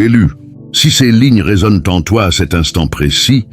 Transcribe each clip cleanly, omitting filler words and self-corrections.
l'ai lu. Si ces lignes résonnent en toi à cet instant précis,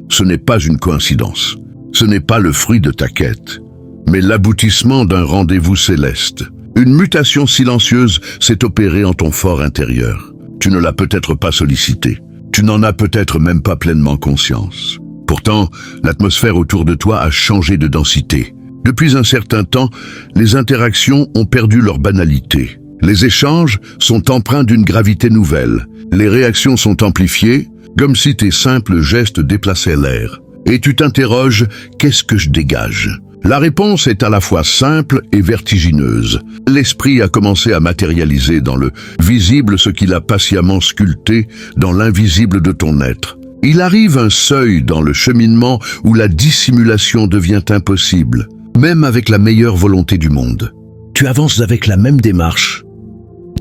ce n'est pas une coïncidence. Ce n'est pas le fruit de ta quête, mais l'aboutissement d'un rendez-vous céleste. Une mutation silencieuse s'est opérée en ton fort intérieur. Tu ne l'as peut-être pas sollicité. Tu n'en as peut-être même pas pleinement conscience. Pourtant, l'atmosphère autour de toi a changé de densité. Depuis un certain temps, les interactions ont perdu leur banalité. Les échanges sont empreints d'une gravité nouvelle. Les réactions sont amplifiées, comme si tes simples gestes déplaçaient l'air. Et tu t'interroges, qu'est-ce que je dégage ? La réponse est à la fois simple et vertigineuse. L'esprit a commencé à matérialiser dans le visible ce qu'il a patiemment sculpté dans l'invisible de ton être. Il arrive un seuil dans le cheminement où la dissimulation devient impossible, même avec la meilleure volonté du monde. Tu avances avec la même démarche.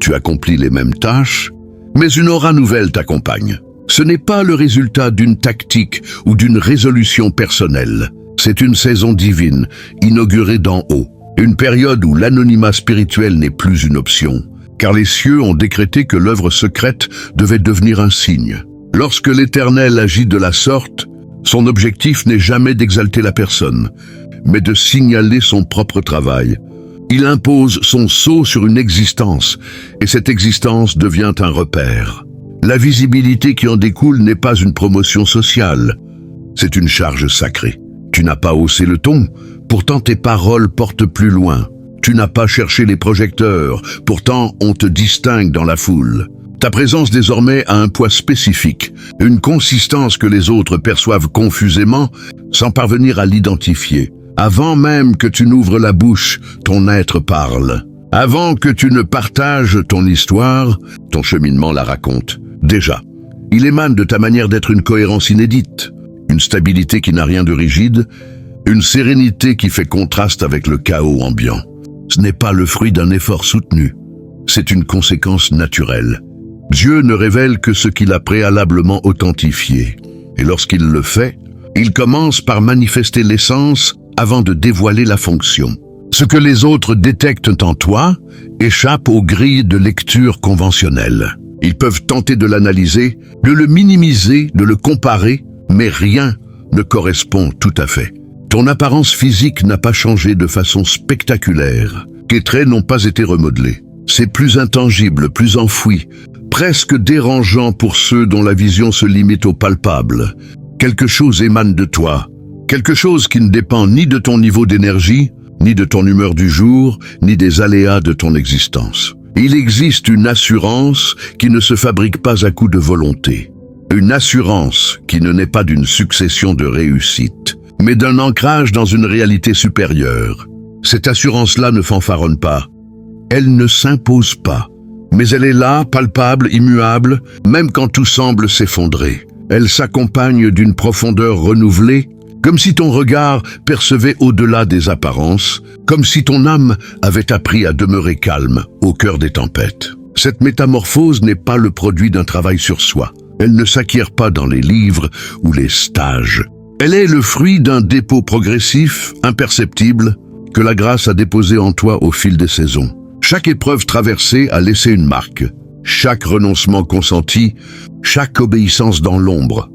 Tu accomplis les mêmes tâches, mais une aura nouvelle t'accompagne. Ce n'est pas le résultat d'une tactique ou d'une résolution personnelle. C'est une saison divine, inaugurée d'en haut. Une période où l'anonymat spirituel n'est plus une option, car les cieux ont décrété que l'œuvre secrète devait devenir un signe. Lorsque l'Éternel agit de la sorte, son objectif n'est jamais d'exalter la personne, mais de signaler son propre travail. Il impose son sceau sur une existence, et cette existence devient un repère. La visibilité qui en découle n'est pas une promotion sociale, c'est une charge sacrée. Tu n'as pas haussé le ton, pourtant tes paroles portent plus loin. Tu n'as pas cherché les projecteurs, pourtant on te distingue dans la foule. Ta présence désormais a un poids spécifique, une consistance que les autres perçoivent confusément sans parvenir à l'identifier. Avant même que tu n'ouvres la bouche, ton être parle. Avant que tu ne partages ton histoire, ton cheminement la raconte. Déjà, il émane de ta manière d'être une cohérence inédite, une stabilité qui n'a rien de rigide, une sérénité qui fait contraste avec le chaos ambiant. Ce n'est pas le fruit d'un effort soutenu, c'est une conséquence naturelle. Dieu ne révèle que ce qu'il a préalablement authentifié, et lorsqu'il le fait, il commence par manifester l'essence avant de dévoiler la fonction. Ce que les autres détectent en toi échappe aux grilles de lecture conventionnelles. Ils peuvent tenter de l'analyser, de le minimiser, de le comparer, mais rien ne correspond tout à fait. Ton apparence physique n'a pas changé de façon spectaculaire. Tes traits n'ont pas été remodelés. C'est plus intangible, plus enfoui, presque dérangeant pour ceux dont la vision se limite au palpable. Quelque chose émane de toi, quelque chose qui ne dépend ni de ton niveau d'énergie, ni de ton humeur du jour, ni des aléas de ton existence. Il existe une assurance qui ne se fabrique pas à coup de volonté. Une assurance qui ne naît pas d'une succession de réussites, mais d'un ancrage dans une réalité supérieure. Cette assurance-là ne fanfaronne pas. Elle ne s'impose pas. Mais elle est là, palpable, immuable, même quand tout semble s'effondrer. Elle s'accompagne d'une profondeur renouvelée, comme si ton regard percevait au-delà des apparences, comme si ton âme avait appris à demeurer calme au cœur des tempêtes. Cette métamorphose n'est pas le produit d'un travail sur soi. Elle ne s'acquiert pas dans les livres ou les stages. Elle est le fruit d'un dépôt progressif, imperceptible, que la grâce a déposé en toi au fil des saisons. Chaque épreuve traversée a laissé une marque. Chaque renoncement consenti, chaque obéissance dans l'ombre,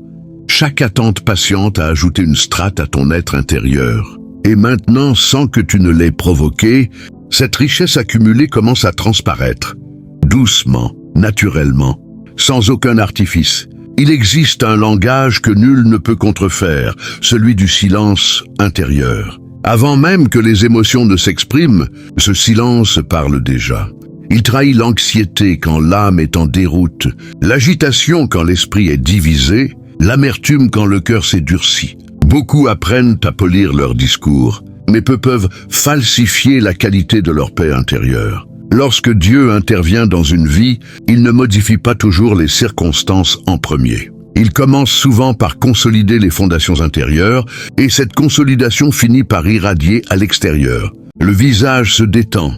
chaque attente patiente a ajouté une strate à ton être intérieur. Et maintenant, sans que tu ne l'aies provoqué, cette richesse accumulée commence à transparaître. Doucement, naturellement, sans aucun artifice. Il existe un langage que nul ne peut contrefaire, celui du silence intérieur. Avant même que les émotions ne s'expriment, ce silence parle déjà. Il trahit l'anxiété quand l'âme est en déroute, l'agitation quand l'esprit est divisé, l'amertume quand le cœur s'est durci. Beaucoup apprennent à polir leur discours, mais peu peuvent falsifier la qualité de leur paix intérieure. Lorsque Dieu intervient dans une vie, il ne modifie pas toujours les circonstances en premier. Il commence souvent par consolider les fondations intérieures, et cette consolidation finit par irradier à l'extérieur. Le visage se détend,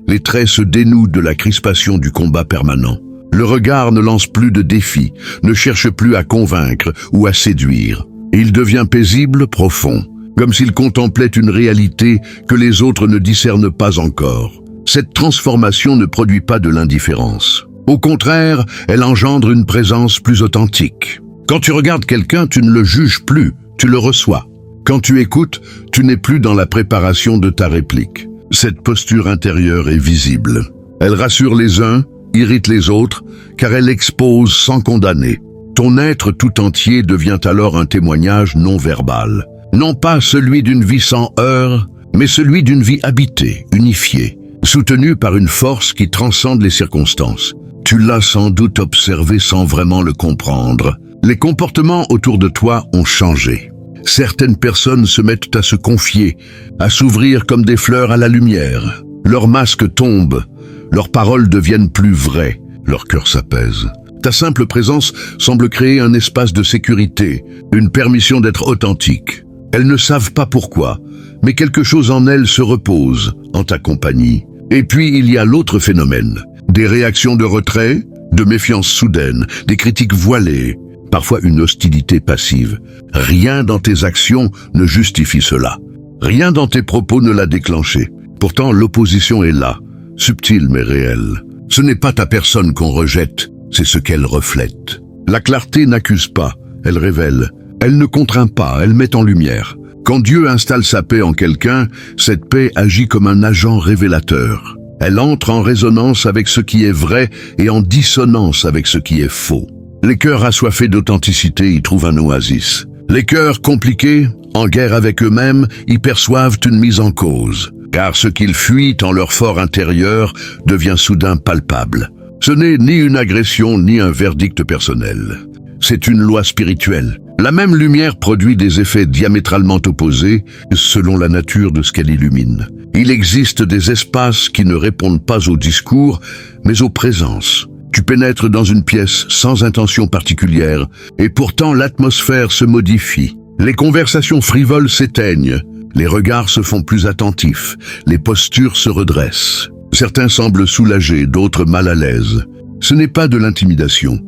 les traits se dénouent de la crispation du combat permanent. Le regard ne lance plus de défis, ne cherche plus à convaincre ou à séduire. Il devient paisible, profond, comme s'il contemplait une réalité que les autres ne discernent pas encore. Cette transformation ne produit pas de l'indifférence. Au contraire, elle engendre une présence plus authentique. Quand tu regardes quelqu'un, tu ne le juges plus, tu le reçois. Quand tu écoutes, tu n'es plus dans la préparation de ta réplique. Cette posture intérieure est visible. Elle rassure les uns, irrite les autres, car elle expose sans condamner. Ton être tout entier devient alors un témoignage non verbal. Non pas celui d'une vie sans heurts, mais celui d'une vie habitée, unifiée, soutenue par une force qui transcende les circonstances. Tu l'as sans doute observé sans vraiment le comprendre. Les comportements autour de toi ont changé. Certaines personnes se mettent à se confier, à s'ouvrir comme des fleurs à la lumière. Leurs masques tombent, leurs paroles deviennent plus vraies, leur cœur s'apaise. Ta simple présence semble créer un espace de sécurité, une permission d'être authentique. Elles ne savent pas pourquoi, mais quelque chose en elles se repose en ta compagnie. Et puis il y a l'autre phénomène, des réactions de retrait, de méfiance soudaine, des critiques voilées, parfois une hostilité passive. Rien dans tes actions ne justifie cela. Rien dans tes propos ne l'a déclenché. Pourtant, l'opposition est là, subtile mais réelle. Ce n'est pas ta personne qu'on rejette, c'est ce qu'elle reflète. La clarté n'accuse pas, elle révèle. Elle ne contraint pas, elle met en lumière. Quand Dieu installe sa paix en quelqu'un, cette paix agit comme un agent révélateur. Elle entre en résonance avec ce qui est vrai et en dissonance avec ce qui est faux. Les cœurs assoiffés d'authenticité y trouvent un oasis. Les cœurs compliqués, en guerre avec eux-mêmes, y perçoivent une mise en cause. Car ce qu'ils fuient en leur fort intérieur devient soudain palpable. Ce n'est ni une agression ni un verdict personnel. C'est une loi spirituelle. La même lumière produit des effets diamétralement opposés selon la nature de ce qu'elle illumine. Il existe des espaces qui ne répondent pas aux discours, mais aux présences. Tu pénètres dans une pièce sans intention particulière, et pourtant l'atmosphère se modifie. Les conversations frivoles s'éteignent, les regards se font plus attentifs, les postures se redressent. Certains semblent soulagés, d'autres mal à l'aise. Ce n'est pas de l'intimidation,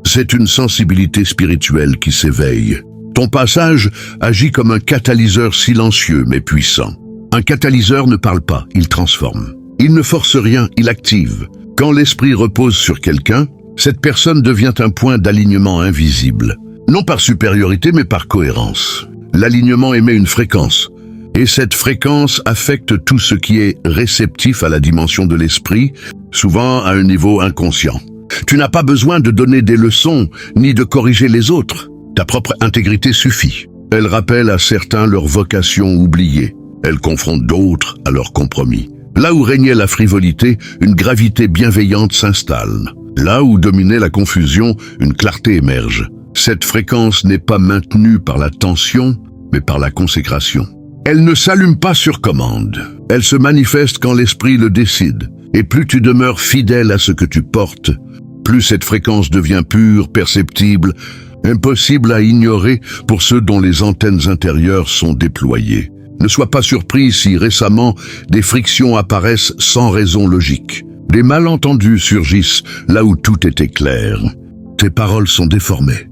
c'est une sensibilité spirituelle qui s'éveille. Ton passage agit comme un catalyseur silencieux mais puissant. Un catalyseur ne parle pas, il transforme. Il ne force rien, il active. Quand l'esprit repose sur quelqu'un, cette personne devient un point d'alignement invisible. Non par supériorité, mais par cohérence. L'alignement émet une fréquence, et cette fréquence affecte tout ce qui est réceptif à la dimension de l'esprit, souvent à un niveau inconscient. Tu n'as pas besoin de donner des leçons, ni de corriger les autres. Ta propre intégrité suffit. Elle rappelle à certains leur vocation oubliée. Elle confronte d'autres à leurs compromis. Là où régnait la frivolité, une gravité bienveillante s'installe. Là où dominait la confusion, une clarté émerge. Cette fréquence n'est pas maintenue par la tension, mais par la consécration. Elle ne s'allume pas sur commande. Elle se manifeste quand l'esprit le décide. Et plus tu demeures fidèle à ce que tu portes, plus cette fréquence devient pure, perceptible, impossible à ignorer pour ceux dont les antennes intérieures sont déployées. Ne sois pas surpris si récemment des frictions apparaissent sans raison logique. Des malentendus surgissent là où tout était clair. Tes paroles sont déformées.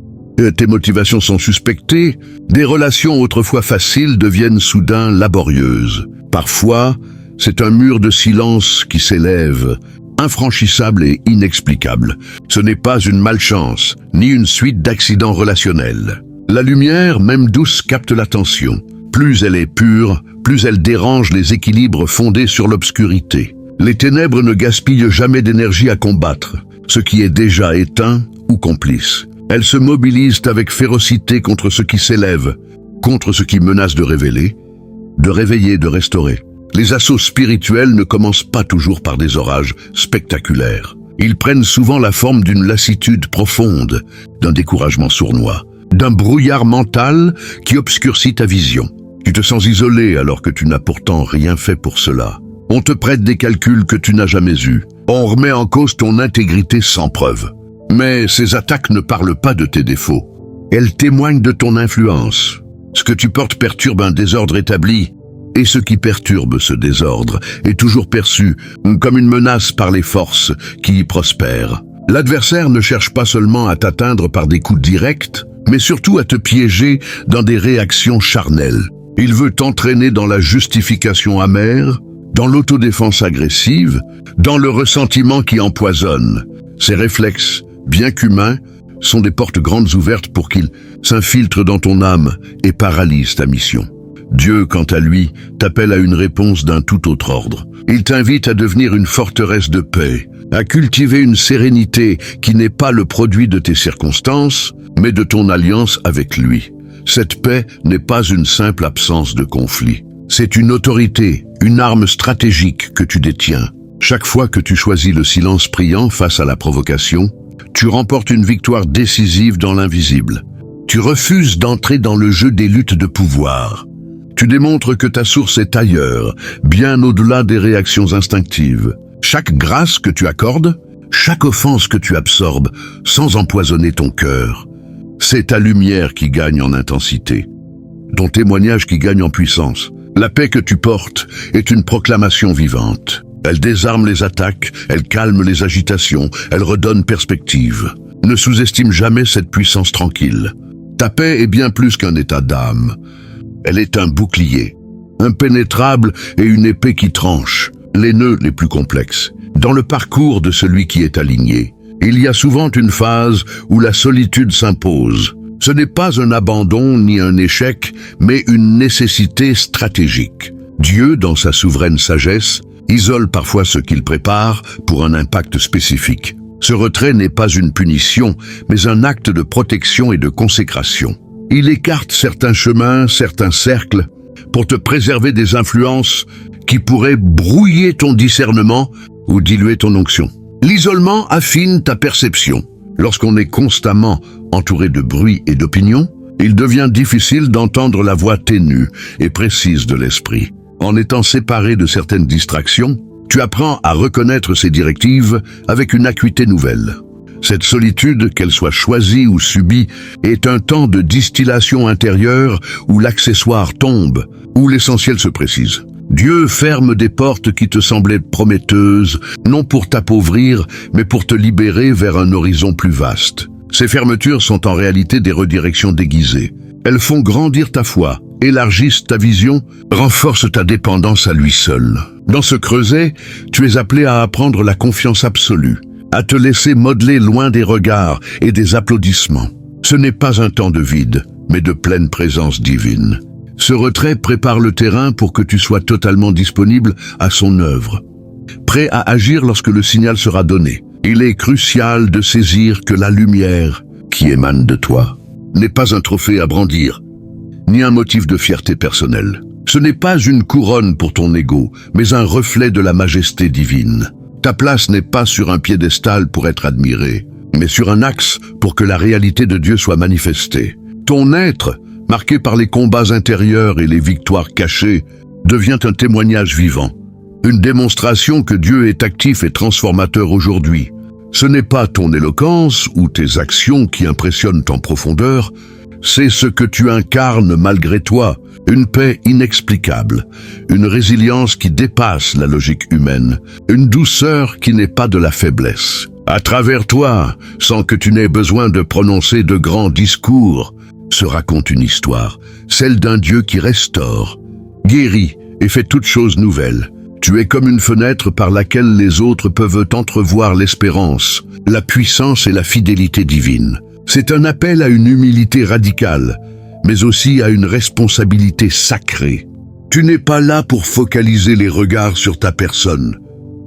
Tes motivations sont suspectées. Des relations autrefois faciles deviennent soudain laborieuses. Parfois, c'est un mur de silence qui s'élève, infranchissable et inexplicable. Ce n'est pas une malchance, ni une suite d'accidents relationnels. La lumière, même douce, capte l'attention. Plus elle est pure, plus elle dérange les équilibres fondés sur l'obscurité. Les ténèbres ne gaspillent jamais d'énergie à combattre, ce qui est déjà éteint ou complice. Elles se mobilisent avec férocité contre ce qui s'élève, contre ce qui menace de révéler, de réveiller, de restaurer. Les assauts spirituels ne commencent pas toujours par des orages spectaculaires. Ils prennent souvent la forme d'une lassitude profonde, d'un découragement sournois, d'un brouillard mental qui obscurcit ta vision. Tu te sens isolé alors que tu n'as pourtant rien fait pour cela. On te prête des calculs que tu n'as jamais eus. On remet en cause ton intégrité sans preuve. Mais ces attaques ne parlent pas de tes défauts. Elles témoignent de ton influence. Ce que tu portes perturbe un désordre établi, et ce qui perturbe ce désordre est toujours perçu comme une menace par les forces qui y prospèrent. L'adversaire ne cherche pas seulement à t'atteindre par des coups directs, mais surtout à te piéger dans des réactions charnelles. Il veut t'entraîner dans la justification amère, dans l'autodéfense agressive, dans le ressentiment qui empoisonne. Ces réflexes, bien qu'humains, sont des portes grandes ouvertes pour qu'ils s'infiltrent dans ton âme et paralysent ta mission. Dieu, quant à lui, t'appelle à une réponse d'un tout autre ordre. Il t'invite à devenir une forteresse de paix, à cultiver une sérénité qui n'est pas le produit de tes circonstances, mais de ton alliance avec lui. Cette paix n'est pas une simple absence de conflit. C'est une autorité, une arme stratégique que tu détiens. Chaque fois que tu choisis le silence priant face à la provocation, tu remportes une victoire décisive dans l'invisible. Tu refuses d'entrer dans le jeu des luttes de pouvoir. Tu démontres que ta source est ailleurs, bien au-delà des réactions instinctives. Chaque grâce que tu accordes, chaque offense que tu absorbes, sans empoisonner ton cœur, c'est ta lumière qui gagne en intensité, ton témoignage qui gagne en puissance. La paix que tu portes est une proclamation vivante. Elle désarme les attaques, elle calme les agitations, elle redonne perspective. Ne sous-estime jamais cette puissance tranquille. Ta paix est bien plus qu'un état d'âme. Elle est un bouclier, impénétrable et une épée qui tranche les nœuds les plus complexes. Dans le parcours de celui qui est aligné, il y a souvent une phase où la solitude s'impose. Ce n'est pas un abandon ni un échec, mais une nécessité stratégique. Dieu, dans sa souveraine sagesse, isole parfois ce qu'il prépare pour un impact spécifique. Ce retrait n'est pas une punition, mais un acte de protection et de consécration. Il écarte certains chemins, certains cercles, pour te préserver des influences qui pourraient brouiller ton discernement ou diluer ton onction. L'isolement affine ta perception. Lorsqu'on est constamment entouré de bruit et d'opinions, il devient difficile d'entendre la voix ténue et précise de l'esprit. En étant séparé de certaines distractions, tu apprends à reconnaître ces directives avec une acuité nouvelle. Cette solitude, qu'elle soit choisie ou subie, est un temps de distillation intérieure où l'accessoire tombe, où l'essentiel se précise. Dieu ferme des portes qui te semblaient prometteuses, non pour t'appauvrir, mais pour te libérer vers un horizon plus vaste. Ces fermetures sont en réalité des redirections déguisées. Elles font grandir ta foi, élargissent ta vision, renforcent ta dépendance à lui seul. Dans ce creuset, tu es appelé à apprendre la confiance absolue, à te laisser modeler loin des regards et des applaudissements. Ce n'est pas un temps de vide, mais de pleine présence divine. Ce retrait prépare le terrain pour que tu sois totalement disponible à son œuvre, prêt à agir lorsque le signal sera donné. Il est crucial de saisir que la lumière qui émane de toi n'est pas un trophée à brandir, ni un motif de fierté personnelle. Ce n'est pas une couronne pour ton ego, mais un reflet de la majesté divine. Ta place n'est pas sur un piédestal pour être admirée, mais sur un axe pour que la réalité de Dieu soit manifestée. Ton être, marqué par les combats intérieurs et les victoires cachées, devient un témoignage vivant. Une démonstration que Dieu est actif et transformateur aujourd'hui. Ce n'est pas ton éloquence ou tes actions qui impressionnent en profondeur, c'est ce que tu incarnes malgré toi, une paix inexplicable, une résilience qui dépasse la logique humaine, une douceur qui n'est pas de la faiblesse. À travers toi, sans que tu n'aies besoin de prononcer de grands discours, se raconte une histoire, celle d'un Dieu qui restaure, guérit et fait toutes choses nouvelles. Tu es comme une fenêtre par laquelle les autres peuvent entrevoir l'espérance, la puissance et la fidélité divine. C'est un appel à une humilité radicale, mais aussi à une responsabilité sacrée. Tu n'es pas là pour focaliser les regards sur ta personne,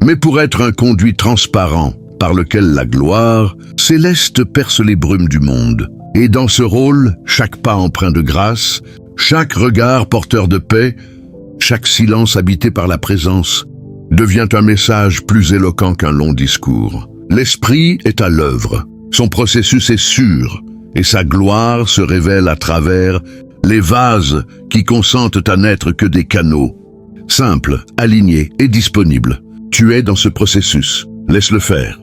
mais pour être un conduit transparent par lequel la gloire céleste perce les brumes du monde. Et dans ce rôle, chaque pas empreint de grâce, chaque regard porteur de paix, chaque silence habité par la présence, devient un message plus éloquent qu'un long discours. L'esprit est à l'œuvre, son processus est sûr, et sa gloire se révèle à travers les vases qui consentent à n'être que des canaux. Simples, alignés et disponibles. Tu es dans ce processus, laisse-le faire.